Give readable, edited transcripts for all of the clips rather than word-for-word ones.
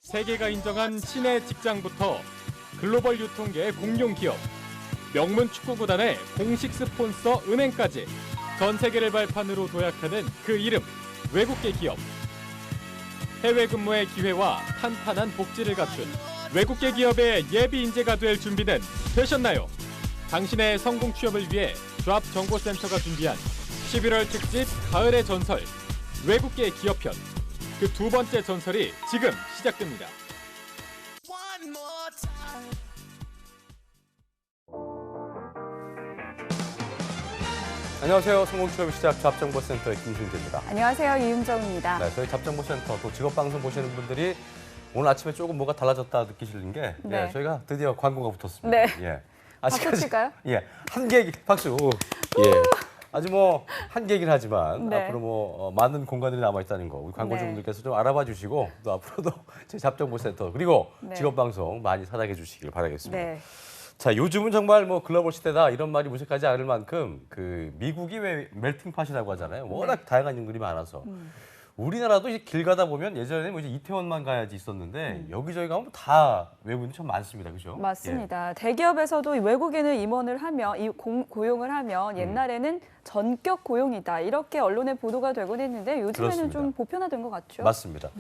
세계가 인정한 신의 직장부터 글로벌 유통계의 공룡 기업, 명문 축구구단의 공식 스폰서 은행까지 전 세계를 발판으로 도약하는 그 이름, 외국계 기업. 해외 근무의 기회와 탄탄한 복지를 갖춘 외국계 기업의 예비 인재가 될 준비는 되셨나요? 당신의 성공 취업을 위해 조합 정보센터가 준비한 11월 특집 가을의 전설, 외국계 기업편. 그 두 번째 전설이 지금 시작됩니다. 안녕하세요. 성공취업 시작 조합정보센터의 김승재입니다. 안녕하세요. 이윤정입니다. 네, 저희 조합정보센터 또 직업방송 보시는 분들이 오늘 아침에 조금 뭐가 달라졌다 느끼시는 게 네. 저희가 드디어 광고가 붙었습니다. 네. 예. 박수 칠까요? 예. 한계 박수. 예. 아주 뭐 한계이긴 하지만 네. 앞으로 뭐 많은 공간들이 남아 있다는 거 우리 광고주분들께서 좀 알아봐 주시고 또 앞으로도 저희 잡정보센터 그리고 네. 직업방송 많이 사랑해 주시길 바라겠습니다. 네. 자, 요즘은 정말 뭐 글로벌 시대다 이런 말이 무색하지 않을 만큼 그 미국이 왜 멜팅팟이라고 하잖아요. 워낙 다양한 인물이 많아서. 우리나라도 이제 길 가다 보면 예전에 뭐 이제 이태원만 가야지 있었는데 여기저기 가면 다 외국인이 참 많습니다. 그죠? 맞습니다. 대기업에서도 외국인을 임원을 하면, 고용을 하면 옛날에는 전격 고용이다. 이렇게 언론에 보도가 되곤 했는데 요즘에는 그렇습니다. 좀 보편화된 것 같죠? 맞습니다.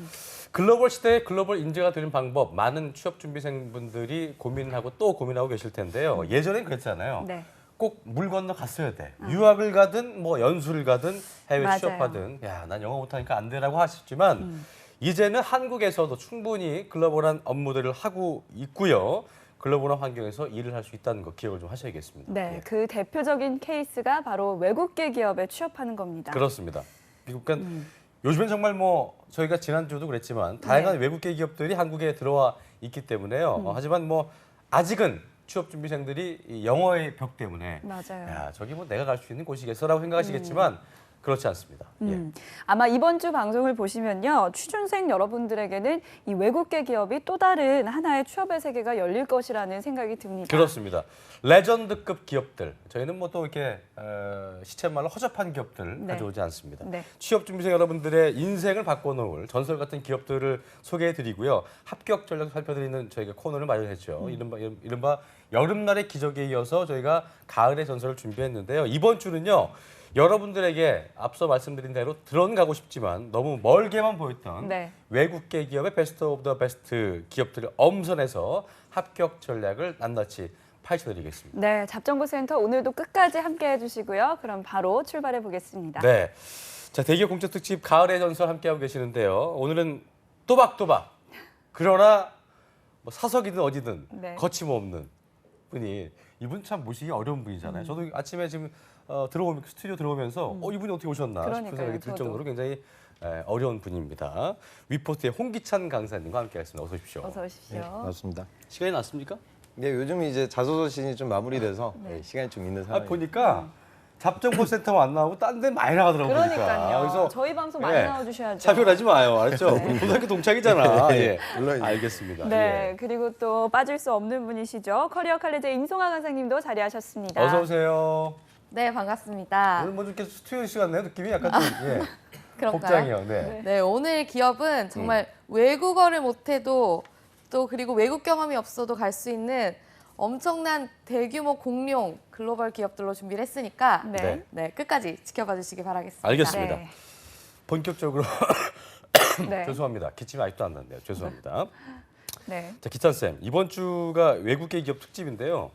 글로벌 시대에 글로벌 인재가 되는 방법 많은 취업 준비생분들이 고민하고 또 고민하고 계실 텐데요. 예전엔 그랬잖아요. 네. 꼭 물 건너 갔어야 돼. 유학을 가든 뭐 연수를 가든 해외 맞아요. 취업하든 야, 난 영어 못하니까 안 되라고 하셨지만 이제는 한국에서도 충분히 글로벌한 업무들을 하고 있고요. 글로벌한 환경에서 일을 할 수 있다는 거 기억을 좀 하셔야겠습니다. 네, 예. 그 대표적인 케이스가 바로 외국계 기업에 취업하는 겁니다. 그렇습니다. 그러니까 요즘엔 정말 뭐 저희가 지난주도 그랬지만 다양한 외국계 기업들이 한국에 들어와 있기 때문에요. 하지만 뭐 아직은 취업 준비생들이 이 영어의 벽 때문에 맞아요. 야, 저기 뭐 내가 갈 수 있는 곳이겠어라고 생각하시겠지만 그렇지 않습니다. 예. 아마 이번 주 방송을 보시면요. 취준생 여러분들에게는 이 외국계 기업이 또 다른 하나의 취업의 세계가 열릴 것이라는 생각이 듭니다. 그렇습니다. 레전드급 기업들. 저희는 뭐 또 이렇게 시쳇말로 허접한 기업들 네. 가져오지 않습니다. 네. 취업 준비생 여러분들의 인생을 바꿔놓을 전설 같은 기업들을 소개해드리고요. 합격 전략 살펴드리는 저희가 코너를 마련했죠. 이른바 여름날의 기적에 이어서 저희가 가을의 전설을 준비했는데요. 이번 주는요. 여러분들에게 앞서 말씀드린 대로 드론 가고 싶지만 너무 멀게만 보였던 네. 외국계 기업의 베스트 오브 더 베스트 기업들을 엄선해서 합격 전략을 낱낱이 파헤쳐드리겠습니다. 네, 잡정보센터 오늘도 끝까지 함께 해주시고요. 그럼 바로 출발해 보겠습니다. 네, 자 대기업 공채 특집 가을의 전설 함께하고 계시는데요. 오늘은 또박또박 그러나 뭐 사석이든 어디든 네. 거침없는 분이 이분 참 모시기 어려운 분이잖아요. 저도 아침에 지금 스튜디오 들어오면서 이분이 어떻게 오셨나 싶은 그러니까요, 생각이 들 저도. 정도로 굉장히 어려운 분입니다. 위포트의 홍기찬 강사님과 함께하겠습니다. 어서 오십시오. 어서 오십시오. 맞습니다. 시간이 났습니까? 네, 요즘 이제 자소서 시즌이 좀 마무리돼서 네, 시간이 좀 있는 아, 상황입니다. 보니까 잡정보센터 안 나오고 딴 데 많이 나가더라고요. 그러니까요. 그래서 저희 방송 많이 예, 나와주셔야죠. 차별하지 마요. 알았죠? 우리 고등학교 동창이잖아. 예. 물론 알겠습니다. 네, 예. 그리고 또 빠질 수 없는 분이시죠. 커리어 칼레제 임송아 강사님도 자리하셨습니다. 어서 오세요. 네, 반갑습니다. 오늘 뭐 이렇게 스튜디오 시간 네 느낌이 약간 좀 예. 그런가요? 복장이요. 네. 네, 오늘 기업은 정말 외국어를 못해도 또 그리고 외국 경험이 없어도 갈 수 있는 엄청난 대규모 공룡 글로벌 기업들로 준비를 했으니까 네. 네, 끝까지 지켜봐 주시기 바라겠습니다. 알겠습니다. 네. 본격적으로 네. 죄송합니다. 기침이 아직도 안 났네요. 죄송합니다. 네. 자, 기찬 쌤 이번 주가 외국계 기업 특집인데요.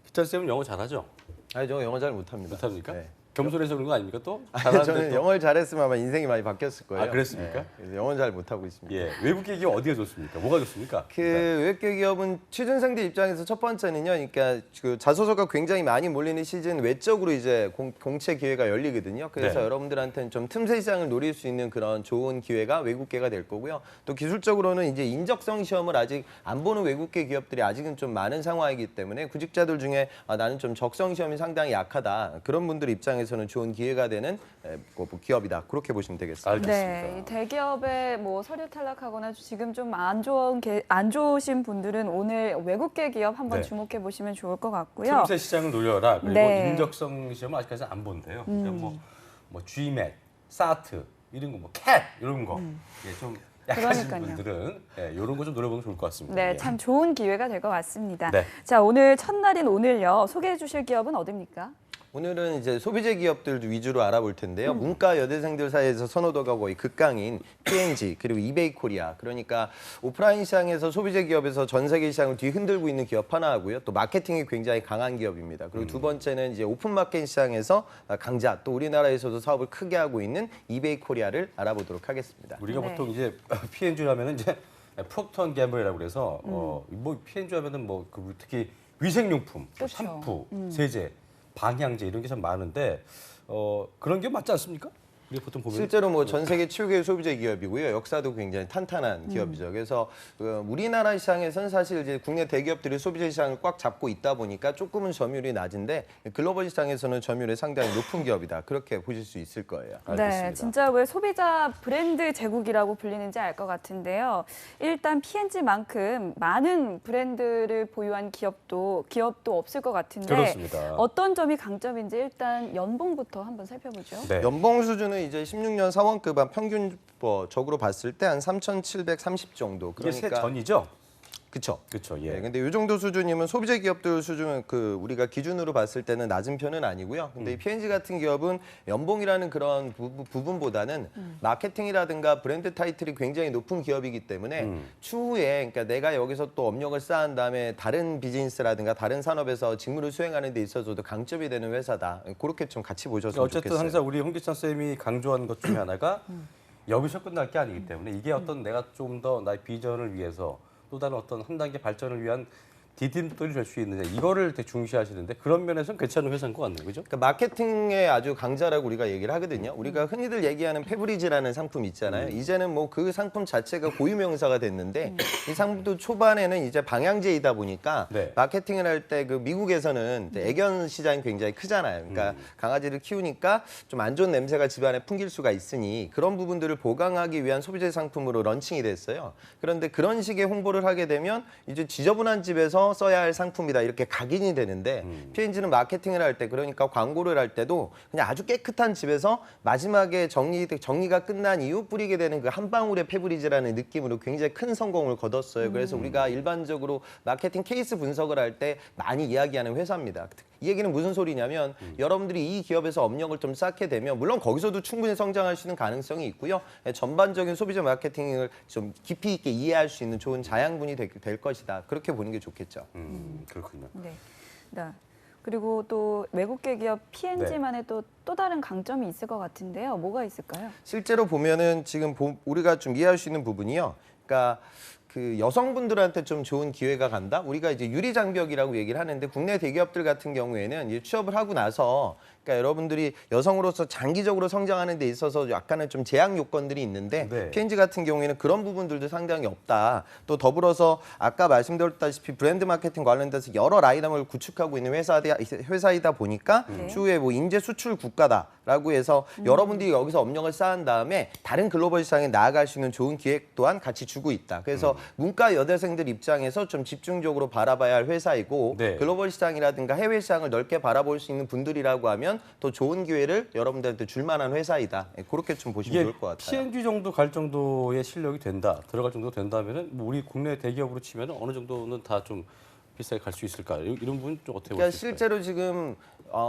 기찬 쌤은 영어 잘하죠? 아니, 저 영어 잘 못합니다. 못합니까? 네. 겸손해서 그런 거 아닙니까 또? 아니, 잘하는데 저는 또? 영어를 잘했으면 아마 인생이 많이 바뀌었을 거예요. 아, 그랬습니까? 네, 그래서 영어는 잘 못하고 있습니다. 예, 외국계 기업 어디가 좋습니까? 뭐가 좋습니까? 그 외국계 기업은 취준생들 입장에서 첫 번째는요, 그러니까 그 자소서가 굉장히 많이 몰리는 시즌 외적으로 이제 공채 기회가 열리거든요. 그래서 네. 여러분들한테는 좀 틈새 시장을 노릴 수 있는 그런 좋은 기회가 외국계가 될 거고요. 또 기술적으로는 이제 인적성 시험을 아직 안 보는 외국계 기업들이 아직은 좀 많은 상황이기 때문에 구직자들 중에 나는 좀 적성 시험이 상당히 약하다 그런 분들 입장에서는 좋은 기회가 되는 기업이다 그렇게 보시면 되겠습니다. 알겠습니다. 네, 이 대기업에 뭐 서류 탈락하거나 지금 좀 안 좋으신 분들은 오늘 외국계 기업 한번 네. 주목해 보시면 좋을 것 같고요. 틈새 시장을 노려라. 그리고 네. 인적성 시험은 아직까지 안 본대요. 그러니까 뭐 GMAT, SAT 이런 거, 뭐 CAT 이런 거, 예, 좀 약하신 그러니까요. 분들은 이런 거 좀 노려보면 좋을 것 같습니다. 네, 예. 참 좋은 기회가 될 것 같습니다. 네. 자, 오늘 첫날인 오늘요. 소개해 주실 기업은 어디입니까? 오늘은 이제 소비재 기업들 위주로 알아볼 텐데요. 문과 여대생들 사이에서 선호도가 거의 극강인 P&G 그리고 이베이 코리아. 그러니까 오프라인 시장에서 소비재 기업에서 전 세계 시장을 뒤흔들고 있는 기업 하나 하고요. 또 마케팅이 굉장히 강한 기업입니다. 그리고 두 번째는 이제 오픈 마켓 시장에서 강자 또 우리나라에서도 사업을 크게 하고 있는 이베이 코리아를 알아보도록 하겠습니다. 우리가 네. 보통 이제 P&G 하면은 이제 프록터 앤 gam블이라고 그래서 뭐 P&G 하면은 뭐 그 특히 위생용품, 그렇죠. 샴푸, 세제, 방향제 이런 게 참 많은데 그런 게 맞지 않습니까? 우리가 보통 보면 실제로 뭐 전 세계 최고의 소비재 기업이고요. 역사도 굉장히 탄탄한 기업이죠. 그래서 우리나라 시장에서는 사실 이제 국내 대기업들이 소비재 시장을 꽉 잡고 있다 보니까 조금은 점유율이 낮은데 글로벌 시장에서는 점유율이 상당히 높은 기업이다. 그렇게 보실 수 있을 거예요. 알겠습니다. 네, 진짜 왜 소비자 브랜드 제국이라고 불리는지 알 것 같은데요. 일단 P&G만큼 많은 브랜드를 보유한 기업도 없을 것 같은데 그렇습니다. 어떤 점이 강점인지 일단 연봉부터 한번 살펴보죠. 네. 연봉 수준은 이제 16년 사원급 한 평균적으로 봤을 때 한 3,730 정도. 이게 세 그러니까 전이죠? 그쵸. 그렇죠. 예. 네, 근데 이 정도 수준이면 소비재 기업들 수준은 우리가 기준으로 봤을 때는 낮은 편은 아니고요. 근데 이 P&G 같은 기업은 연봉이라는 그런 부분보다는 마케팅이라든가 브랜드 타이틀이 굉장히 높은 기업이기 때문에 추후에 그러니까 내가 여기서 또 업력을 쌓은 다음에 다른 비즈니스라든가 다른 산업에서 직무를 수행하는 데 있어서도 강점이 되는 회사다. 그렇게 좀 같이 보셨으면 어쨌든 좋겠어요. 항상 우리 홍기찬 쌤이 강조하는 것 중에 하나가 여기서 끝날 게 아니기 때문에 이게 어떤 내가 좀 더 나의 비전을 위해서 또 다른 어떤 한 단계 발전을 위한 디딤돌이 될 수 있느냐 이거를 되게 중시하시는데 그런 면에서는 괜찮은 회사인 것 같네요, 그죠? 그러니까 마케팅의 아주 강자라고 우리가 얘기를 하거든요. 우리가 흔히들 얘기하는 페브리즈라는 상품 있잖아요. 이제는 뭐 그 상품 자체가 고유명사가 됐는데 이 상품도 초반에는 이제 방향제이다 보니까 네. 마케팅을 할 때 그 미국에서는 이제 애견 시장이 굉장히 크잖아요. 그러니까 강아지를 키우니까 좀 안 좋은 냄새가 집안에 풍길 수가 있으니 그런 부분들을 보강하기 위한 소비재 상품으로 런칭이 됐어요. 그런데 그런 식의 홍보를 하게 되면 이제 지저분한 집에서 써야 할 상품이다 이렇게 각인이 되는데 P&G는 마케팅을 할 때 그러니까 광고를 할 때도 그냥 아주 깨끗한 집에서 마지막에 정리가 끝난 이후 뿌리게 되는 그 한 방울의 페브리즈라는 느낌으로 굉장히 큰 성공을 거뒀어요. 그래서 우리가 일반적으로 마케팅 케이스 분석을 할 때 많이 이야기하는 회사입니다. 이 얘기는 무슨 소리냐면 여러분들이 이 기업에서 업력을 좀 쌓게 되면 물론 거기서도 충분히 성장할 수 있는 가능성이 있고요. 전반적인 소비자 마케팅을 좀 깊이 있게 이해할 수 있는 좋은 자양분이 될 것이다. 그렇게 보는 게 좋겠죠. 그렇군요. 네. 네. 그리고 또 외국계 기업 P&G만의 또 다른 강점이 있을 것 같은데요. 뭐가 있을까요? 실제로 보면은 지금 우리가 좀 이해할 수 있는 부분이요. 그러니까 그 여성분들한테 좀 좋은 기회가 간다. 우리가 이제 유리장벽이라고 얘기를 하는데 국내 대기업들 같은 경우에는 이제 취업을 하고 나서 그러니까 여러분들이 여성으로서 장기적으로 성장하는 데 있어서 약간은 좀 제약 요건들이 있는데 네. P&G 같은 경우에는 그런 부분들도 상당히 없다. 또 더불어서 아까 말씀드렸다시피 브랜드 마케팅 관련돼서 여러 라인업을 구축하고 있는 회사이다 보니까 추후에 뭐 인재 수출 국가다라고 해서 여러분들이 여기서 업력을 쌓은 다음에 다른 글로벌 시장에 나아갈 수 있는 좋은 기획 또한 같이 주고 있다. 그래서 문과 여대생들 입장에서 좀 집중적으로 바라봐야 할 회사이고 네. 글로벌 시장이라든가 해외 시장을 넓게 바라볼 수 있는 분들이라고 하면 더 좋은 기회를 여러분들한테 줄 만한 회사이다. 그렇게 좀 보시면 이게 좋을 것 같아요. P&G 정도 갈 정도의 실력이 된다, 들어갈 정도 된다면은 뭐 우리 국내 대기업으로 치면 어느 정도는 다 좀 비싸게 갈 수 있을까? 이런 부분 좀 어떻게 그러니까 보실까요? 실제로 지금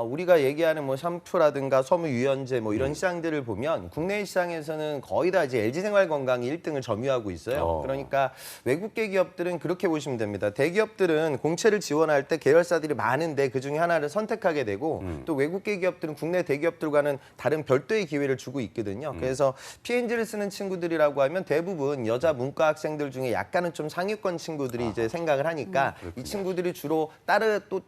우리가 얘기하는 뭐 샴푸라든가 섬유 유연제 뭐 이런 시장들을 보면 국내 시장에서는 거의 다 이제 LG생활건강이 1등을 점유하고 있어요. 그러니까 외국계 기업들은 그렇게 보시면 됩니다. 대기업들은 공채를 지원할 때 계열사들이 많은데 그 중에 하나를 선택하게 되고 또 외국계 기업들은 국내 대기업들과는 다른 별도의 기회를 주고 있거든요. 그래서 P&G를 쓰는 친구들이라고 하면 대부분 여자 문과 학생들 중에 약간은 좀 상위권 친구들이 이제 생각을 하니까 이 친구들이 주로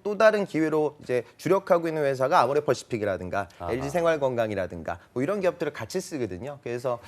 또 다른 기회로 이제 주력하고 있는 회사가 아모레퍼시픽이라든가 LG생활건강이라든가 뭐 이런 기업들을 같이 쓰거든요. 그래서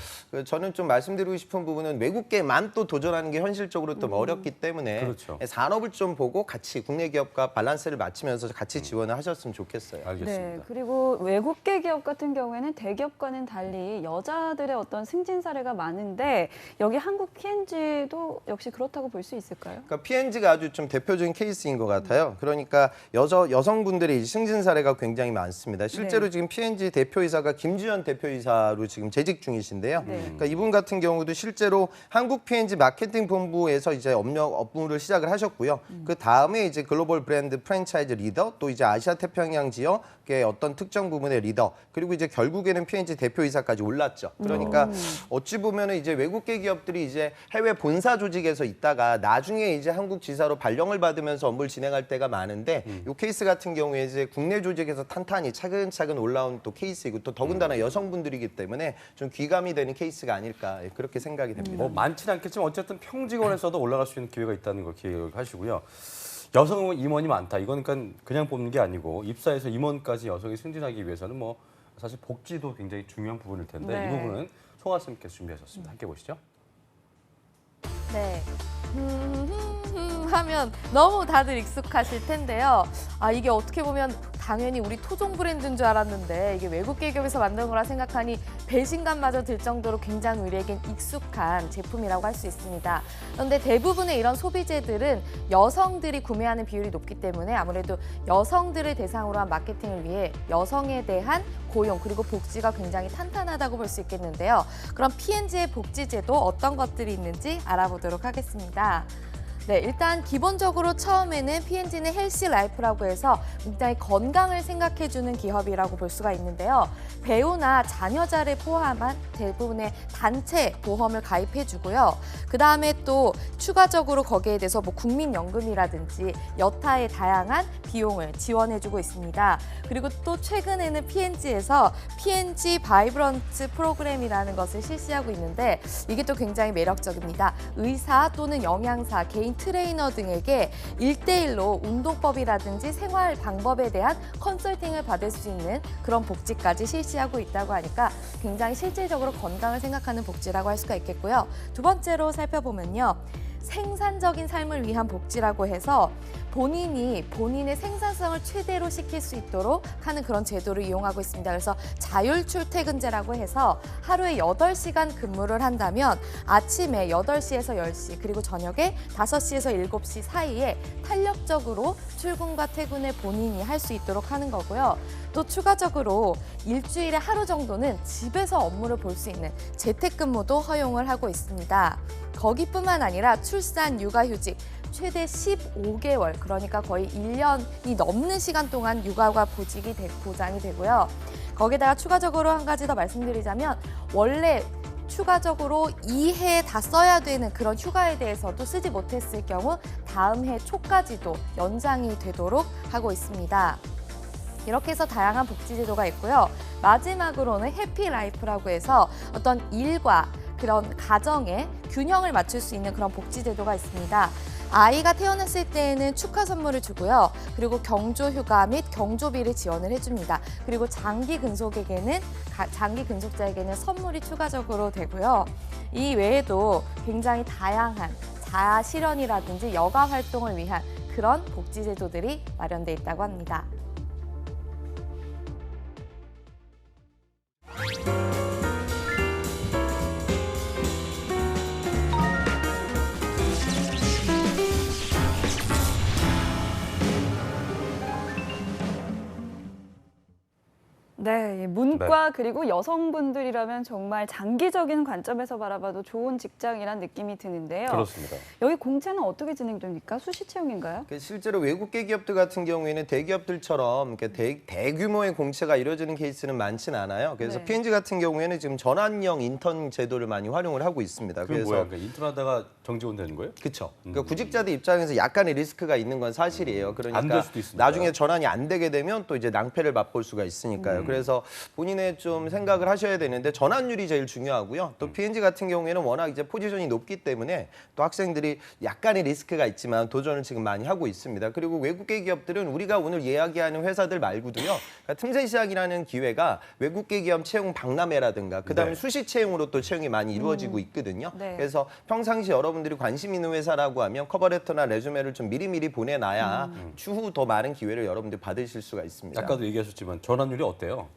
저는 좀 말씀드리고 싶은 부분은 외국계만 또 도전하는 게 현실적으로 좀 어렵기 때문에 그렇죠. 산업을 좀 보고 같이 국내 기업과 밸런스를 맞추면서 같이 지원을 하셨으면 좋겠어요. 알겠습니다. 네, 그리고 외국계 기업 같은 경우에는 대기업과는 달리 여자들의 어떤 승진 사례가 많은데 여기 한국 P&G도 역시 그렇다고 볼 수 있을까요? 그러니까 P&G가 아주 좀 대표적인 케이스인 것 같아요. 그러니까 여성분들의 승진 사례가 굉장히 많습니다. 실제로 지금 P&G 대표이사가 김주현 대표이사로 지금 재직 중이신데요. 그러니까 이분 같은 경우도 실제로 한국 P&G 마케팅 본부에서 이제 업무를 시작을 하셨고요. 그 다음에 이제 글로벌 브랜드 프랜차이즈 리더, 또 이제 아시아 태평양 지역의 어떤 특정 부문의 리더, 그리고 이제 결국에는 P&G 대표이사까지 올랐죠. 그러니까 어찌 보면은 이제 외국계 기업들이 이제 해외 본사 조직에서 있다가 나중에 이제 한국 지사로 발령을 받으면서 업무를 진행할 때가 많은데 이 케이스 같은 경우에 이제 국내 조직에서 탄탄히 차근차근 올라온 또 케이스이고 또 더군다나 여성분들이기 때문에 좀 귀감이 되는 케이스가 아닐까 그렇게 생각이 됩니다. 뭐 많지는 않겠지만 어쨌든 평직원에서도 올라갈 수 있는 기회가 있다는 걸 기억하시고요. 여성 임원이 많다. 이건 그러니까 그냥 뽑는 게 아니고 입사해서 임원까지 여성이 승진하기 위해서는 뭐 사실 복지도 굉장히 중요한 부분일 텐데 네. 이 부분은 송하스님께서 준비하셨습니다. 함께 보시죠. 네. 하면 너무 다들 익숙하실 텐데요. 이게 어떻게 보면 당연히 우리 토종 브랜드인 줄 알았는데 이게 외국계 기업에서 만든 거라 생각하니 배신감마저 들 정도로 굉장히 우리에겐 익숙한 제품이라고 할 수 있습니다. 그런데 대부분의 이런 소비재들은 여성들이 구매하는 비율이 높기 때문에 아무래도 여성들을 대상으로 한 마케팅을 위해 여성에 대한 고용 그리고 복지가 굉장히 탄탄하다고 볼 수 있겠는데요. 그럼 P&G의 복지제도 어떤 것들이 있는지 알아보도록 하겠습니다. 네, 일단 기본적으로 처음에는 P&G는 헬시 라이프라고 해서 굉장히 건강을 생각해주는 기업이라고 볼 수가 있는데요. 배우나 자녀자를 포함한 대부분의 단체 보험을 가입해주고요. 그 다음에 또 추가적으로 거기에 대해서 뭐 국민연금이라든지 여타의 다양한 비용을 지원해주고 있습니다. 그리고 또 최근에는 P&G에서 P&G 바이브런트 프로그램이라는 것을 실시하고 있는데 이게 또 굉장히 매력적입니다. 의사 또는 영양사, 개인 트레이너 등에게 1대1로 운동법이라든지 생활 방법에 대한 컨설팅을 받을 수 있는 그런 복지까지 실시하고 있다고 하니까 굉장히 실질적으로 건강을 생각하는 복지라고 할 수가 있겠고요. 두 번째로 살펴보면요. 생산적인 삶을 위한 복지라고 해서 본인이 본인의 생산성을 최대로 시킬 수 있도록 하는 그런 제도를 이용하고 있습니다. 그래서 자율 출퇴근제라고 해서 하루에 8시간 근무를 한다면 아침에 8시에서 10시 그리고 저녁에 5시에서 7시 사이에 탄력적으로 출근과 퇴근을 본인이 할 수 있도록 하는 거고요. 또 추가적으로 일주일에 하루 정도는 집에서 업무를 볼 수 있는 재택근무도 허용을 하고 있습니다. 거기뿐만 아니라 출산, 육아휴직 최대 15개월, 그러니까 거의 1년이 넘는 시간 동안 육아가 보장이 되고요. 거기다가 추가적으로 한 가지 더 말씀드리자면 원래 추가적으로 2해 다 써야 되는 그런 휴가에 대해서도 쓰지 못했을 경우 다음 해 초까지도 연장이 되도록 하고 있습니다. 이렇게 해서 다양한 복지 제도가 있고요. 마지막으로는 해피라이프라고 해서 어떤 일과 그런 가정의 균형을 맞출 수 있는 그런 복지 제도가 있습니다. 아이가 태어났을 때에는 축하 선물을 주고요. 그리고 경조 휴가 및 경조비를 지원을 해줍니다. 그리고 장기 근속자에게는 선물이 추가적으로 되고요. 이 외에도 굉장히 다양한 자아 실현이라든지 여가 활동을 위한 그런 복지 제도들이 마련돼 있다고 합니다. 네, 문과 그리고 여성분들이라면 정말 장기적인 관점에서 바라봐도 좋은 직장이란 느낌이 드는데요. 그렇습니다. 여기 공채는 어떻게 진행됩니까? 수시 채용인가요? 실제로 외국계 기업들 같은 경우에는 대기업들처럼 대규모의 공채가 이루어지는 케이스는 많지는 않아요. 그래서 네. P&G 같은 경우에는 지금 전환형 인턴 제도를 많이 활용을 하고 있습니다. 그게 뭐야? 그러니까 인턴하다가 정직원 되는 거예요? 그렇죠. 그러니까 구직자들 입장에서 약간의 리스크가 있는 건 사실이에요. 안 그러니까 될 수도 있으니까. 나중에 전환이 안 되게 되면 또 이제 낭패를 맛볼 수가 있으니까요. 그래서 본인의 좀 생각을 하셔야 되는데 전환율이 제일 중요하고요. 또 P&G 같은 경우에는 워낙 이제 포지션이 높기 때문에 또 학생들이 약간의 리스크가 있지만 도전을 지금 많이 하고 있습니다. 그리고 외국계 기업들은 우리가 오늘 이야기하는 회사들 말고도요. 그러니까 틈새 시작이라는 기회가 외국계 기업 채용 박람회라든가 그다음에 네. 수시 채용으로 또 채용이 많이 이루어지고 있거든요. 네. 그래서 평상시 여러분들이 관심 있는 회사라고 하면 커버레터나 레주메를 좀 미리미리 보내놔야 추후 더 많은 기회를 여러분들 받으실 수가 있습니다. 아까도 얘기하셨지만 전환율이 어때요?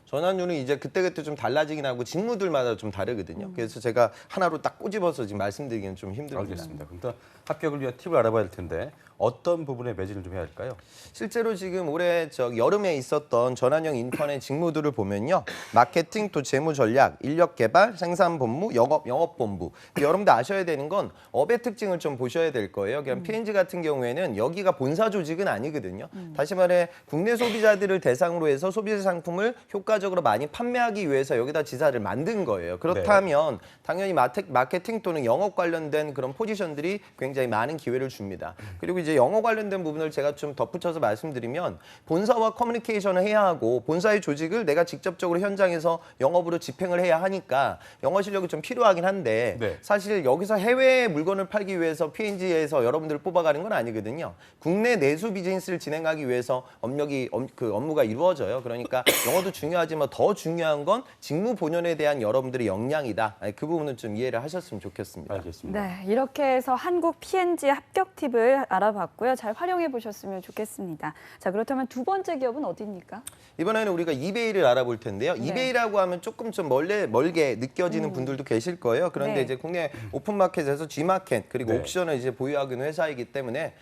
전환율은 이제 그때그때 좀 달라지긴 하고 직무들마다 좀 다르거든요. 그래서 제가 하나로 딱 꼬집어서 지금 말씀드리기는 좀 힘듭니다. 알겠습니다. 그럼 또 합격을 위한 팁을 알아봐야 할 텐데 어떤 부분에 매진을 좀 해야 할까요? 실제로 지금 올해 여름에 있었던 전환형 인턴의 직무들을 보면요. 마케팅, 또 재무 전략, 인력 개발, 생산 본부, 영업 본부. 여러분들 아셔야 되는 건 업의 특징을 좀 보셔야 될 거예요. 그냥 P&G 같은 경우에는 여기가 본사 조직은 아니거든요. 다시 말해 국내 소비자들을 대상으로 해서 소비자 상품을 효과적으로 많이 판매하기 위해서 여기다 지사를 만든 거예요. 그렇다면 당연히 마케팅 또는 영업 관련된 그런 포지션들이 굉장히 많은 기회를 줍니다. 그리고 이제 영어 관련된 부분을 제가 좀 덧붙여서 말씀드리면 본사와 커뮤니케이션을 해야 하고 본사의 조직을 내가 직접적으로 현장에서 영업으로 집행을 해야 하니까 영어 실력이 좀 필요하긴 한데 네. 사실 여기서 해외에 물건을 팔기 위해서 P&G에서 여러분들을 뽑아가는 건 아니거든요. 국내 내수 비즈니스를 진행하기 위해서 업무가 이루어져요. 그러니까 영어도 중요하지만 더 중요한 건 직무 본연에 대한 여러분들의 역량이다. 그 부분은 좀 이해를 하셨으면 좋겠습니다. 알겠습니다. 네, 이렇게 해서 한국 P&G 합격 팁을 알아봤고요. 잘 활용해 보셨으면 좋겠습니다. 자, 그렇다면 두 번째 기업은 어디입니까? 이번에는 우리가 이베이를 알아볼 텐데요. 네. 이베이라고 하면 조금 좀 멀게 느껴지는 분들도 계실 거예요. 그런데 네. 이제 국내 오픈마켓에서 G마켓 그리고 네. 옥션을 이제 보유하고 있는 회사이기 때문에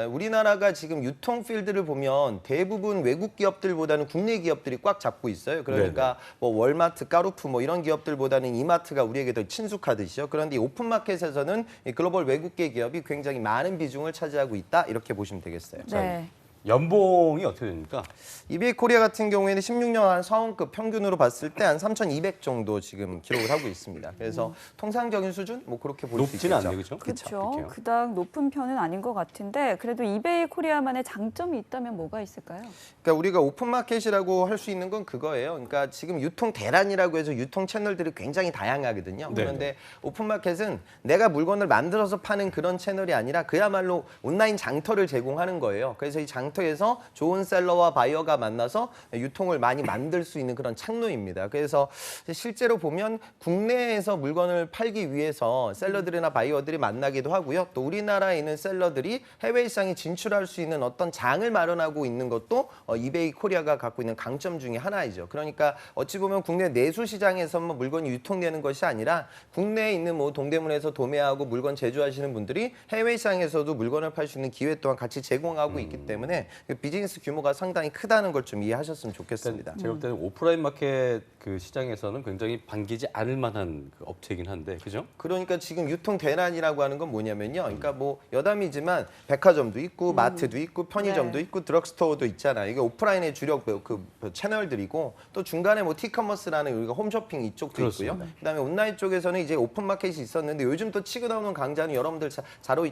우리나라가 지금 유통 필드를 보면 대부분 외국 기업들보다는 국내 기업들이 꽉 잡고 있어요. 그러니까 뭐 월마트, 까루프 뭐 이런 기업들보다는 이마트가 우리에게 더 친숙하듯이요. 그런데 이 오픈마켓에서는 이 글로벌 외국계 기업이 굉장히 많은 비중을 차지하고 있다. 이렇게 보시면 되겠어요. 네. 연봉이 어떻게 됩니까? 이베이 코리아 같은 경우에는 16년 한 사원급 평균으로 봤을 때 한 3,200 정도 지금 기록을 하고 있습니다. 그래서 통상적인 수준 뭐 그렇게 볼 수 있겠죠. 높지는 않네요, 그렇죠? 그렇죠. 그닥 높은 편은 아닌 것 같은데 그래도 이베이 코리아만의 장점이 있다면 뭐가 있을까요? 그러니까 우리가 오픈마켓이라고 할 수 있는 건 그거예요. 그러니까 지금 유통 대란이라고 해서 유통 채널들이 굉장히 다양하거든요. 네. 그런데 오픈마켓은 내가 물건을 만들어서 파는 그런 채널이 아니라 그야말로 온라인 장터를 제공하는 거예요. 그래서 이 장터에서 좋은 셀러와 바이어가 만나서 유통을 많이 만들 수 있는 그런 창로입니다. 그래서 실제로 보면 국내에서 물건을 팔기 위해서 셀러들이나 바이어들이 만나기도 하고요. 또 우리나라에 있는 셀러들이 해외 시장에 진출할 수 있는 어떤 장을 마련하고 있는 것도 이베이 코리아가 갖고 있는 강점 중에 하나이죠. 그러니까 어찌 보면 국내 내수 시장에서만 물건이 유통되는 것이 아니라 국내에 있는 뭐 동대문에서 도매하고 물건 제조하시는 분들이 해외 시장에서도 물건을 팔 수 있는 기회 또한 같이 제공하고 있기 때문에 비즈니스 규모가 상당히 크다는 걸 좀 이해하셨으면 좋겠습니다. 제가 볼 때는 오프라인 마켓 그 시장에서는 굉장히 반기지 않을 만한 그 업체이긴 한데, 그죠? 그러니까 지금 유통 대란이라고 하는 건 뭐냐면요. 그러니까 뭐 여담이지만 백화점도 있고 마트도 있고 편의점도 네. 있고 드럭스토어도 있잖아요. 이게 오프라인의 주력 그 채널들이고 또 중간에 뭐 티커머스라는 우리가 홈쇼핑 이쪽도 그렇습니다. 있고요. 그다음에 온라인 쪽에서는 이제 오픈마켓이 있었는데 요즘 또 치고 나오는 강자는 여러분들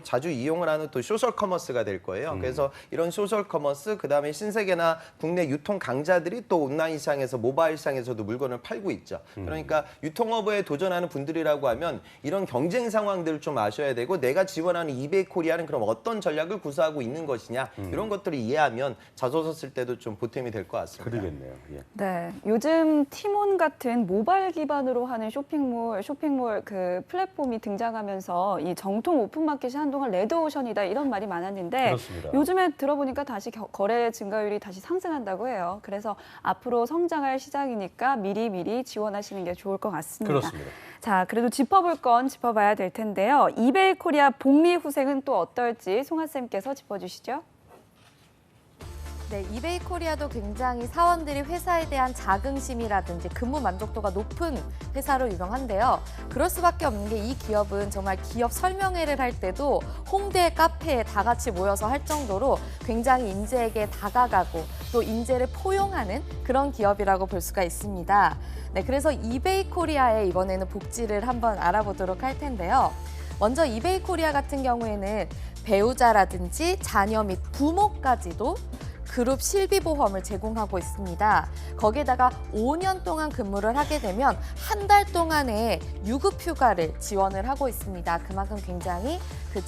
자주 이용을 하는 또 소셜 커머스가 될 거예요. 그래서 이런 소셜 커머스 그다음에 신세계나 국내 유통 강자들이 또 온라인 시장에서 모바일 시장에서도 물건을 팔고 있죠. 그러니까 유통업에 도전하는 분들이라고 하면 이런 경쟁 상황들을 좀 아셔야 되고 내가 지원하는 이베이 코리아는 그럼 어떤 전략을 구사하고 있는 것이냐 이런 것들을 이해하면 자소서 쓸 때도 좀 보탬이 될 것 같습니다. 그러겠네요. 예. 네, 요즘 티몬 같은 모바일 기반으로 하는 쇼핑몰 그 플랫폼이 등장하면서 이 정통 오픈마켓이 한동안 레드오션이다 이런 말이 많았는데 그렇습니다. 요즘에 들어보니까 다시 거래 증가율이 다시 상승한다고 해요. 그래서 앞으로 성장할 시장이니까 미리 지원하시는 게 좋을 것 같습니다. 그렇습니다. 자, 그래도 짚어볼 건 짚어봐야 될 텐데요. 이베이 코리아 복리 후생은 또 어떨지 송하 쌤께서 짚어주시죠. 네, 이베이 코리아도 굉장히 사원들이 회사에 대한 자긍심이라든지 근무 만족도가 높은 회사로 유명한데요. 그럴 수밖에 없는 게 이 기업은 정말 기업 설명회를 할 때도 홍대 카페에 다 같이 모여서 할 정도로 굉장히 인재에게 다가가고 또 인재를 포용하는 그런 기업이라고 볼 수가 있습니다. 네, 그래서 이베이 코리아의 이번에는 복지를 한번 알아보도록 할 텐데요. 먼저 이베이 코리아 같은 경우에는 배우자라든지 자녀 및 부모까지도 그룹 실비보험을 제공하고 있습니다. 거기에다가 5년 동안 근무를 하게 되면 한 달 동안의 유급휴가를 지원을 하고 있습니다. 그만큼 굉장히 그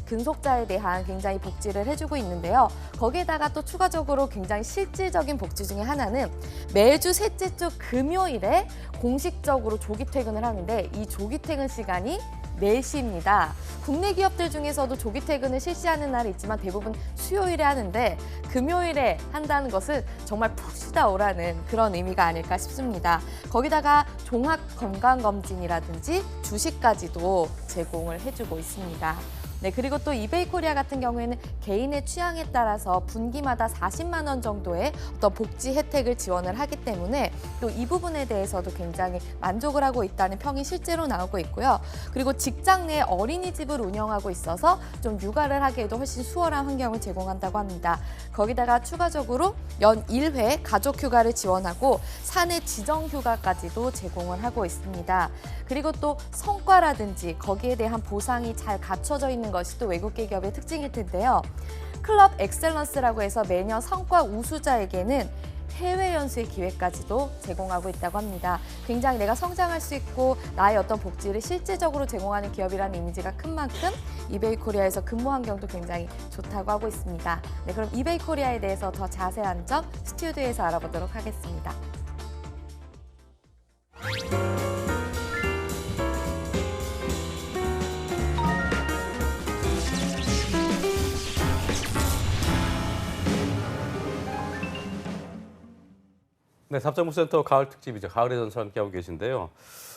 근속자에 대한 굉장히 복지를 해주고 있는데요. 거기에다가 또 추가적으로 굉장히 실질적인 복지 중에 하나는 매주 셋째 주 금요일에 공식적으로 조기 퇴근을 하는데 이 조기 퇴근 시간이 4시입니다. 국내 기업들 중에서도 조기 퇴근을 실시하는 날이 있지만 대부분 수요일에 하는데 금요일에 한다는 것은 정말 푹 쉬다 오라는 그런 의미가 아닐까 싶습니다. 거기다가 종합 건강검진이라든지 주식까지도 제공을 해주고 있습니다. 네, 그리고 또 이베이 코리아 같은 경우에는 개인의 취향에 따라서 분기마다 40만 원 정도의 어떤 복지 혜택을 지원을 하기 때문에 또 이 부분에 대해서도 굉장히 만족을 하고 있다는 평이 실제로 나오고 있고요. 그리고 직장 내 어린이집을 운영하고 있어서 좀 육아를 하기에도 훨씬 수월한 환경을 제공한다고 합니다. 거기다가 추가적으로 연 1회 가족 휴가를 지원하고 사내 지정 휴가까지도 제공을 하고 있습니다. 그리고 또 성과라든지 거기에 대한 보상이 잘 갖춰져 있는 것이 또 외국계 기업의 특징일 텐데요. 클럽 엑셀런스라고 해서 매년 성과 우수자에게는 해외 연수의 기회까지도 제공하고 있다고 합니다. 굉장히 내가 성장할 수 있고 나의 어떤 복지를 실질적으로 제공하는 기업이라는 이미지가 큰 만큼 이베이 코리아에서 근무 환경도 굉장히 좋다고 하고 있습니다. 네, 그럼 이베이 코리아에 대해서 더 자세한 점 스튜디오에서 알아보도록 하겠습니다. 네, 답정부센터 가을 특집이죠. 가을의 전설 함께하고 계신데요.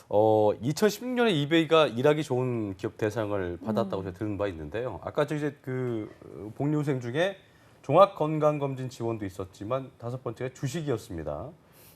2016년에 이베이가 일하기 좋은 기업 대상을 받았다고 제가 들은 바 있는데요. 아까 저 이제 그 복리후생 중에 종합건강검진 지원도 있었지만 5번째가 주식이었습니다.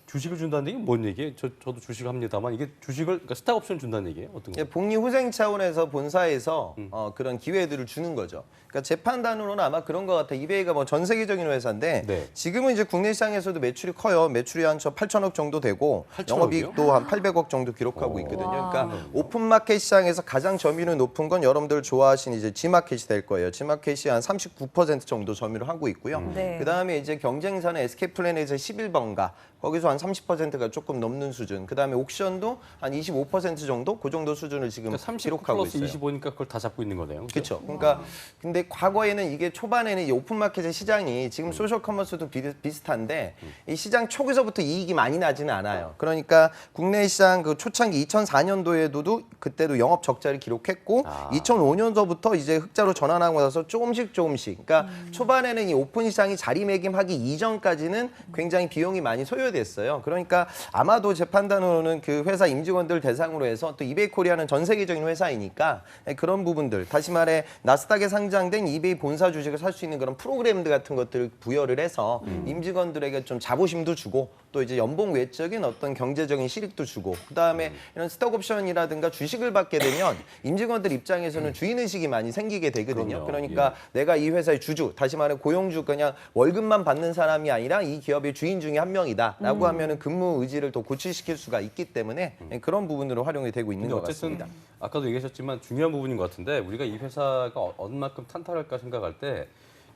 주식을 준다는 얘기는 뭔 얘기예요? 저도 주식을 합니다만 이게 주식을 그러니까 스탁 옵션 준다는 얘기예요? 어떤 거? 복리 후생 차원에서 본사에서 그런 기회들을 주는 거죠. 그러니까 재판단으로는 아마 그런 것 같아요. 이베이가 뭐 전 세계적인 회사인데 네. 지금은 이제 국내 시장에서도 매출이 커요. 매출이 한 8천억 정도 되고 8천억이요? 영업이익도 한 800억 정도 기록하고 있거든요. 그러니까 오픈마켓 시장에서 가장 점유율이 높은 건 여러분들 좋아하시는 이제 G마켓이 될 거예요. G마켓이 한 39% 정도 점유를 하고 있고요. 네. 그다음에 이제 경쟁사는 SK플래닛에서 11번가 거기서 한 30%가 조금 넘는 수준. 그다음에 옥션도 한 25% 정도 그 정도 수준을 지금 그러니까 30 기록하고 플러스 있어요. 25니까 그걸 다 잡고 있는 거네요. 그렇죠. 그러니까 근데 과거에는 이게 초반에는 이 오픈마켓의 시장이 지금 소셜 커머스도 비슷한데 이 시장 초기서부터 이익이 많이 나지는 않아요. 그러니까 국내 시장 그 초창기 2004년도에도 그때도 영업 적자를 기록했고 2005년도부터 이제 흑자로 전환하고 나서 조금씩. 그러니까 초반에는 이 오픈 시장이 자리매김하기 이전까지는 굉장히 비용이 많이 소요됐어요. 그러니까 아마도 재판단으로는 그 회사 임직원들 대상으로 해서 또 이베이 코리아는 전 세계적인 회사이니까 그런 부분들 다시 말해 나스닥에 상장된 이베이 본사 주식을 살 수 있는 그런 프로그램들 같은 것들을 부여를 해서 임직원들에게 좀 자부심도 주고 또 이제 연봉 외적인 어떤 경제적인 실익도 주고 그다음에 이런 스톡 옵션이라든가 주식을 받게 되면 임직원들 입장에서는 주인 의식이 많이 생기게 되거든요. 그럼요. 그러니까 내가 이 회사의 주주, 다시 말해 고용주 그냥 월급만 받는 사람이 아니라 이 기업의 주인 중에 한 명이다라고 하면은 근무 의지를 더 고취시킬 수가 있기 때문에 그런 부분으로 활용이 되고 있는 것 어쨌든 같습니다. 아까도 얘기하셨지만 중요한 부분인 것 같은데 우리가 이 회사가 얼마큼 탄탄할까 생각할 때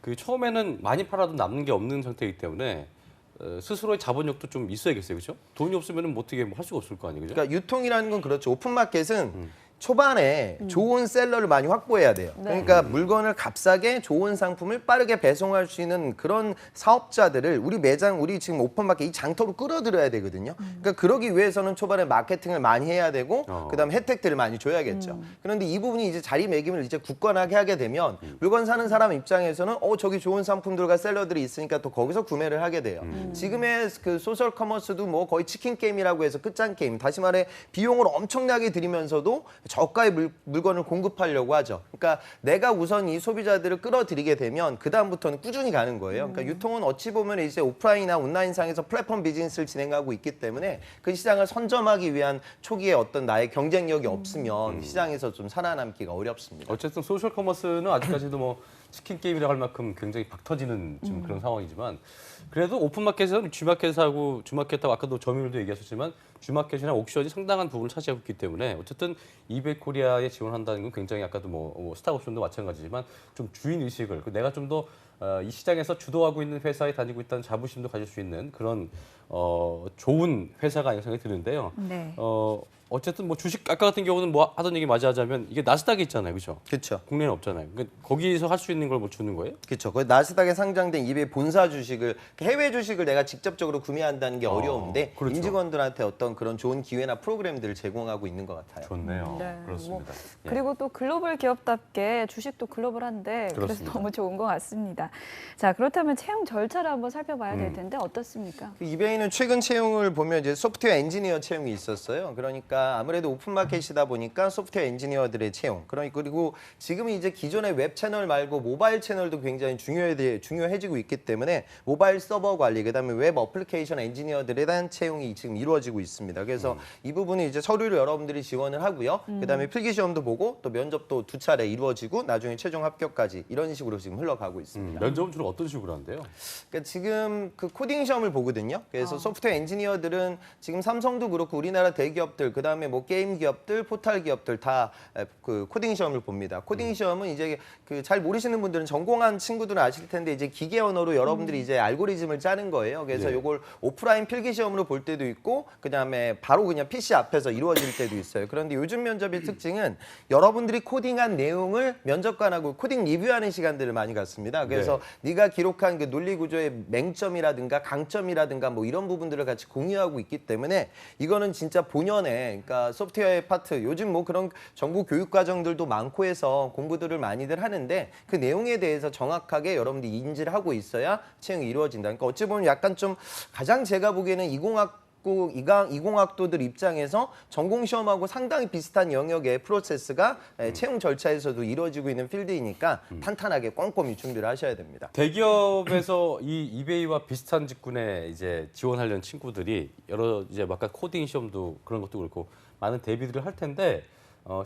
그 처음에는 많이 팔아도 남는 게 없는 상태이기 때문에 스스로의 자본력도 좀 있어야겠어요, 그렇죠? 돈이 없으면 뭐 어떻게 할 수가 없을 거 아니에요, 그죠? 그러니까 유통이라는 건 그렇죠. 오픈마켓은 초반에 좋은 셀러를 많이 확보해야 돼요. 그러니까 물건을 값싸게 좋은 상품을 빠르게 배송할 수 있는 그런 사업자들을 우리 매장, 우리 지금 오픈마켓 이 장터로 끌어들여야 되거든요. 그러니까 그러기 위해서는 초반에 마케팅을 많이 해야 되고 그다음에 혜택들을 많이 줘야겠죠. 그런데 이 부분이 이제 자리매김을 이제 굳건하게 하게 되면 물건 사는 사람 입장에서는 저기 좋은 상품들과 셀러들이 있으니까 또 거기서 구매를 하게 돼요. 지금의 그 소셜 커머스도 뭐 거의 치킨 게임이라고 해서 끝장 게임. 다시 말해 비용을 엄청나게 들이면서도 저가의 물건을 공급하려고 하죠. 그러니까 내가 우선 이 소비자들을 끌어들이게 되면 그 다음부터는 꾸준히 가는 거예요. 그러니까 유통은 어찌 보면 이제 오프라인이나 온라인상에서 플랫폼 비즈니스를 진행하고 있기 때문에 그 시장을 선점하기 위한 초기에 어떤 나의 경쟁력이 없으면 시장에서 좀 살아남기가 어렵습니다. 어쨌든 소셜 커머스는 아직까지도 뭐 치킨 게임이라고 할 만큼 굉장히 박 터지는 지금 그런 상황이지만 그래도 오픈마켓에서는 G마켓하고 아까도 점유율도 얘기하셨지만 G마켓이나 옥션이 상당한 부분을 차지하고 있기 때문에 어쨌든 이베이 코리아에 지원한다는 건 굉장히 아까도 뭐 스탁옵션도 마찬가지지만 좀 주인 의식을 내가 좀 더 이 시장에서 주도하고 있는 회사에 다니고 있다는 자부심도 가질 수 있는 그런 좋은 회사가 아닌가 생각이 드는데요. 네. 어쨌든 뭐 주식 아까 같은 경우는 뭐 하던 얘기 마저 하자면 이게 나스닥에 있잖아요, 그렇죠? 그렇죠. 국내는 없잖아요. 그러니까 거기서 할 수 있는 걸 뭐 주는 거예요? 그렇죠. 그 나스닥에 상장된 이베이 본사 주식을 해외 주식을 내가 직접적으로 구매한다는 게 어려운데 그렇죠. 임직원들한테 어떤 그런 좋은 기회나 프로그램들을 제공하고 있는 것 같아요. 좋네요. 네, 그렇습니다. 예. 그리고 또 글로벌 기업답게 주식도 글로벌한데 그래서 그렇습니다. 너무 좋은 것 같습니다. 자, 그렇다면 채용 절차를 한번 살펴봐야 될 텐데 어떻습니까? 그 이베이는 최근 채용을 보면 이제 소프트웨어 엔지니어 채용이 있었어요. 그러니까 아무래도 오픈마켓이다 보니까 소프트웨어 엔지니어들의 채용. 그리고 지금 이제 기존의 웹 채널 말고 모바일 채널도 굉장히 중요해지고 있기 때문에 모바일 서버 관리, 그다음에 웹 어플리케이션 엔지니어들에 대한 채용이 지금 이루어지고 있습니다. 그래서 이 부분은 이제 서류를 여러분들이 지원을 하고요. 그다음에 필기 시험도 보고 또 면접도 2차례 이루어지고 나중에 최종 합격까지 이런 식으로 지금 흘러가고 있습니다. 면접은 주로 어떤 식으로 한대요? 그러니까 지금 그 코딩 시험을 보거든요. 그래서 소프트웨어 엔지니어들은 지금 삼성도 그렇고 우리나라 대기업들, 그다음에 뭐 게임 기업들, 포탈 기업들 다 그 코딩 시험을 봅니다. 코딩 시험은 이제 그 잘 모르시는 분들은 전공한 친구들은 아실 텐데 이제 기계 언어로 여러분들이 이제 알고리즘을 짜는 거예요. 그래서 네. 요걸 오프라인 필기 시험으로 볼 때도 있고 그다음에 바로 그냥 PC 앞에서 이루어질 때도 있어요. 그런데 요즘 면접의 특징은 여러분들이 코딩한 내용을 면접관하고 코딩 리뷰하는 시간들을 많이 갖습니다. 그래서 네가 기록한 그 논리 구조의 맹점이라든가 강점이라든가 뭐 이런 부분들을 같이 공유하고 있기 때문에 이거는 진짜 본연의 그러니까 소프트웨어의 파트, 요즘 뭐 그런 정보 교육 과정들도 많고 해서 공부들을 많이들 하는데 그 내용에 대해서 정확하게 여러분들이 인지를 하고 있어야 채용이 이루어진다. 그러니까 어찌 보면 약간 좀 가장 제가 보기에는 이공학도들 입장에서 전공 시험하고 상당히 비슷한 영역의 프로세스가 채용 절차에서도 이루어지고 있는 필드이니까 탄탄하게 꼼꼼히 준비를 하셔야 됩니다. 대기업에서 이 이베이와 비슷한 직군에 이제 지원하려는 친구들이 여러 이제 아까 코딩 시험도 그런 것도 그렇고 많은 대비들을 할 텐데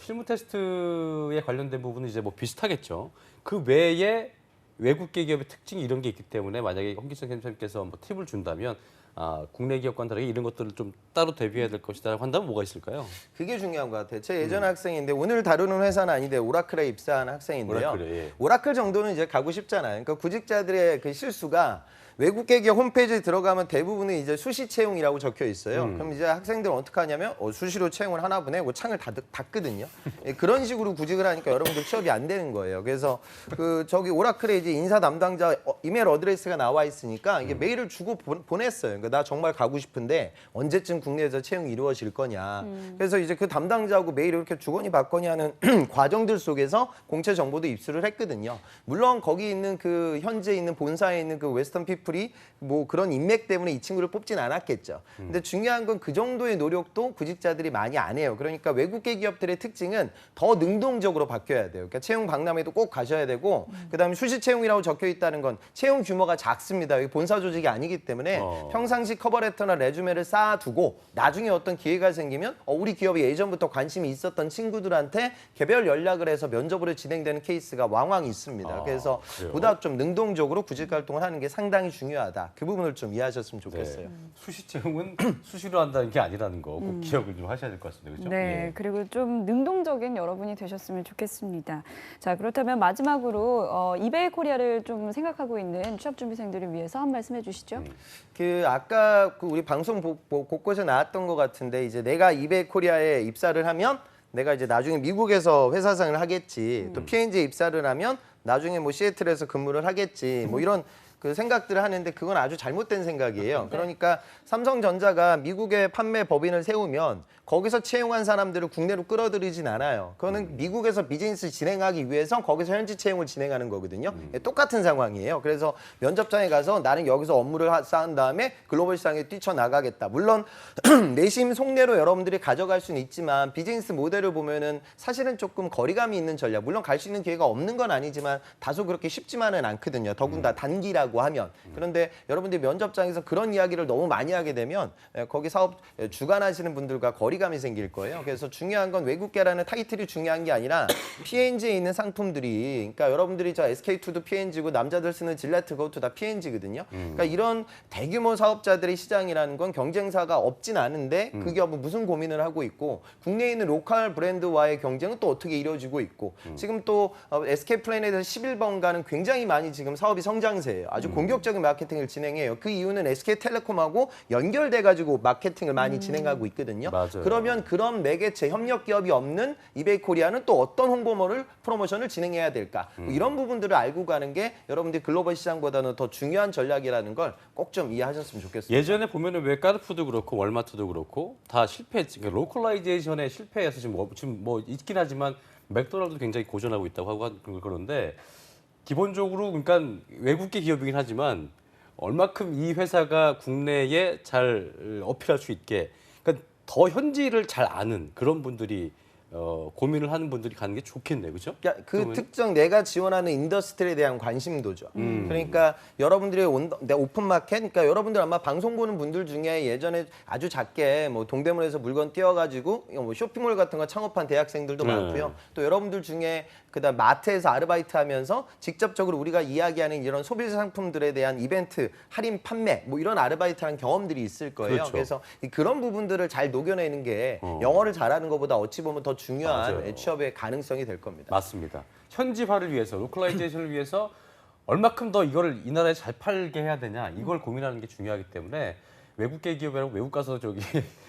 실무 테스트에 관련된 부분은 이제 뭐 비슷하겠죠. 그 외에 외국계 기업의 특징이 이런 게 있기 때문에 만약에 홍기성 선생님께서 뭐 팁을 준다면 국내 기업과는 다르게 이런 것들을 좀 따로 대비해야 될 것이다 한다면 뭐가 있을까요? 그게 중요한 것 같아요. 제 예전 학생인데 오늘 다루는 회사는 아닌데 오라클에 입사한 학생인데요. 오라클에, 예. 오라클 정도는 이제 가고 싶잖아요. 그러니까 구직자들의 그 실수가 외국계 기업 홈페이지에 들어가면 대부분은 이제 수시 채용이라고 적혀 있어요. 그럼 이제 학생들은 어떻게 하냐면 수시로 채용을 하나 보네 하고 창을 닫거든요. 예, 그런 식으로 구직을 하니까 여러분들 취업이 안 되는 거예요. 그래서 그 저기 오라클에 이제 인사 담당자 이메일 어드레스가 나와 있으니까 이게 메일을 주고 보냈어요. 그러니까 나 정말 가고 싶은데 언제쯤 국내에서 채용이 이루어질 거냐. 그래서 이제 그 담당자하고 메일을 이렇게 주거니 받거니 하는 과정들 속에서 공채 정보도 입수를 했거든요. 물론 거기 있는 그 현재 있는 본사에 있는 그 웨스턴 피플이 뭐 그런 인맥 때문에 이 친구를 뽑진 않았겠죠. 근데 중요한 건 그 정도의 노력도 구직자들이 많이 안 해요. 그러니까 외국계 기업들의 특징은 더 능동적으로 바뀌어야 돼요. 그러니까 채용 박람회도 꼭 가셔야 되고 그다음에 수시 채용이라고 적혀 있다는 건 채용 규모가 작습니다. 이게 본사 조직이 아니기 때문에 평상시 커버레터나 레주메를 쌓아두고 나중에 어떤 기회가 생기면 우리 기업에 예전부터 관심이 있었던 친구들한테 개별 연락을 해서 면접으로 진행되는 케이스가 왕왕 있습니다. 그래서 그래요? 보다 좀 능동적으로 구직 활동을 하는 게 상당히 중요하다. 그 부분을 좀 이해하셨으면 좋겠어요. 수시 채용은 수시로 한다는 게 아니라는 거 꼭 기억을 좀 하셔야 될 것 같습니다. 그렇죠? 네, 예. 그리고 좀 능동적인 여러분이 되셨으면 좋겠습니다. 자, 그렇다면 마지막으로 이베이 코리아를 좀 생각하고 있는 취업 준비생들을 위해서 한 말씀 해주시죠. 그 아까 그 우리 방송 곳곳에 나왔던 것 같은데 이제 내가 이베이 코리아에 입사를 하면 내가 이제 나중에 미국에서 회사생을 하겠지. 또 P&G에 입사를 하면 나중에 뭐 시애틀에서 근무를 하겠지. 뭐 이런 그 생각들을 하는데 그건 아주 잘못된 생각이에요. 그러니까 삼성전자가 미국에 판매 법인을 세우면 거기서 채용한 사람들을 국내로 끌어들이진 않아요. 그거는 미국에서 비즈니스 진행하기 위해서 거기서 현지 채용을 진행하는 거거든요. 똑같은 상황이에요. 그래서 면접장에 가서 나는 여기서 업무를 쌓은 다음에 글로벌 시장에 뛰쳐나가겠다. 물론 내심 속내로 여러분들이 가져갈 수는 있지만 비즈니스 모델을 보면은 사실은 조금 거리감이 있는 전략. 물론 갈 수 있는 기회가 없는 건 아니지만 다소 그렇게 쉽지만은 않거든요. 더군다나 단기라고 하면. 그런데 여러분들이 면접장에서 그런 이야기를 너무 많이 하게 되면 거기 사업 주관하시는 분들과 거리감이 생길 거예요. 그래서 중요한 건 외국계라는 타이틀이 중요한 게 아니라 P&G에 있는 상품들이, 그러니까 여러분들이 저 SK2도 P&G고 남자들 쓰는 질레트 그것도 다 P&G거든요. 그러니까 이런 대규모 사업자들의 시장이라는 건 경쟁사가 없진 않은데 그 기업은 무슨 고민을 하고 있고 국내에 있는 로컬 브랜드와의 경쟁은 또 어떻게 이루어지고 있고 지금 또 SK 플래닛에서 11번가는 굉장히 많이 지금 사업이 성장세예요. 아주 공격적인 마케팅을 진행해요. 그 이유는 SK텔레콤하고 연결돼가지고 마케팅을 많이 진행하고 있거든요. 맞아요. 그러면 그런 매개체 협력 기업이 없는 이베이코리아는 또 어떤 홍보물을 프로모션을 진행해야 될까? 뭐 이런 부분들을 알고 가는 게 여러분들이 글로벌 시장보다는 더 중요한 전략이라는 걸 꼭 좀 이해하셨으면 좋겠습니다. 예전에 보면은 왜 카르푸도 그렇고 월마트도 그렇고 다 실패했지. 그러니까 로컬라이제이션에 실패해서 지금 뭐 있긴 하지만 맥도날드도 굉장히 고전하고 있다고 하고 그런데 기본적으로 그러니까 외국계 기업이긴 하지만 얼마큼 이 회사가 국내에 잘 어필할 수 있게 그러니까 더 현지를 잘 아는 그런 분들이 고민을 하는 분들이 가는 게 좋겠네요, 그렇죠? 그러니까 그 특정 내가 지원하는 인더스트리에 대한 관심도죠. 그러니까 여러분들이 오픈마켓, 그러니까 여러분들 아마 방송 보는 분들 중에 예전에 아주 작게 뭐 동대문에서 물건 띄워가지고 뭐 쇼핑몰 같은 거 창업한 대학생들도 네. 많고요. 또 여러분들 중에 그다음 마트에서 아르바이트하면서 직접적으로 우리가 이야기하는 이런 소비 상품들에 대한 이벤트, 할인 판매 뭐 이런 아르바이트한 경험들이 있을 거예요. 그렇죠. 그래서 그런 부분들을 잘 녹여내는 게 영어를 잘하는 것보다 어찌 보면 더 중요한 맞아요. 취업의 가능성이 될 겁니다. 맞습니다. 현지화를 위해서, 로컬라이제이션을 위해서 얼마큼 더 이거를 이 나라에 잘 팔게 해야 되냐 이걸 고민하는 게 중요하기 때문에 외국계 기업이라고 외국 가서 저기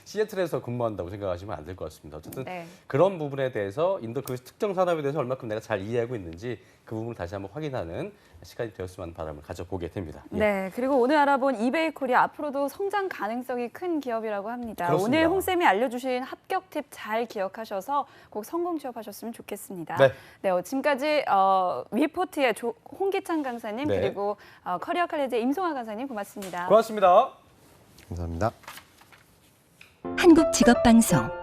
시애틀에서 근무한다고 생각하시면 안 될 것 같습니다. 어쨌든 네. 그런 부분에 대해서 그 특정 산업에 대해서 얼마큼 내가 잘 이해하고 있는지 그 부분을 다시 한번 확인하는 시간이 되었으면 하는 바람을 가져보게 됩니다. 예. 네, 그리고 오늘 알아본 이베이코리아 앞으로도 성장 가능성이 큰 기업이라고 합니다. 그렇습니다. 오늘 홍쌤이 알려주신 합격 팁 잘 기억하셔서 꼭 성공 취업하셨으면 좋겠습니다. 네. 지금까지 위포트의 홍기찬 강사님 네. 그리고 커리어 칼리지의 임송아 강사님 고맙습니다. 고맙습니다. 감사합니다. 한국직업방송